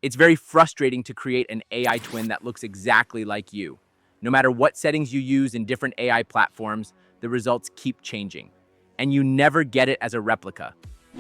It's very frustrating to create an AI twin that looks exactly like you. No matter what settings you use in different AI platforms, the results keep changing. And you never get it as a replica.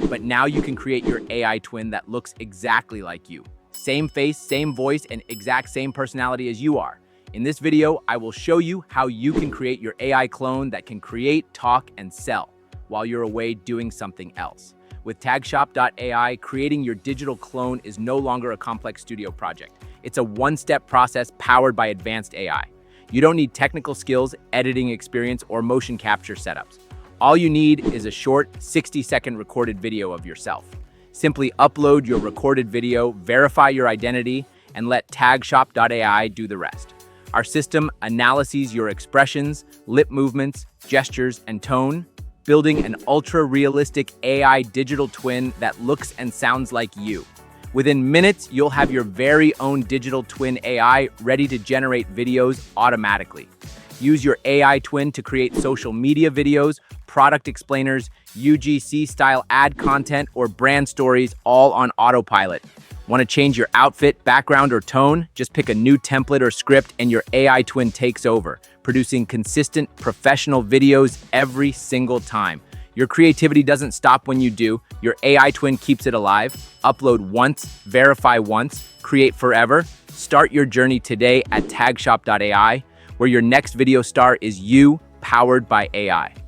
But now you can create your AI twin that looks exactly like you. Same face, same voice, and exact same personality as you are. In this video, I will show you how you can create your AI clone that can create, talk, and sell while you're away doing something else. With Tagshop.ai, creating your digital clone is no longer a complex studio project. It's a one-step process powered by advanced AI. You don't need technical skills, editing experience, or motion capture setups. All you need is a short 60-second recorded video of yourself. Simply upload your recorded video, verify your identity, and let Tagshop.ai do the rest. Our system analyzes your expressions, lip movements, gestures, and tone, building an ultra-realistic AI digital twin that looks and sounds like you. Within minutes, you'll have your very own digital twin AI ready to generate videos automatically. Use your AI twin to create social media videos, product explainers, UGC-style ad content, or brand stories all on autopilot. Want to change your outfit, background, or tone? Just pick a new template or script and your AI twin takes over, producing consistent, professional videos every single time. Your creativity doesn't stop when you do. Your AI twin keeps it alive. Upload once, verify once, create forever. Start your journey today at Tagshop.ai, where your next video star is you, powered by AI.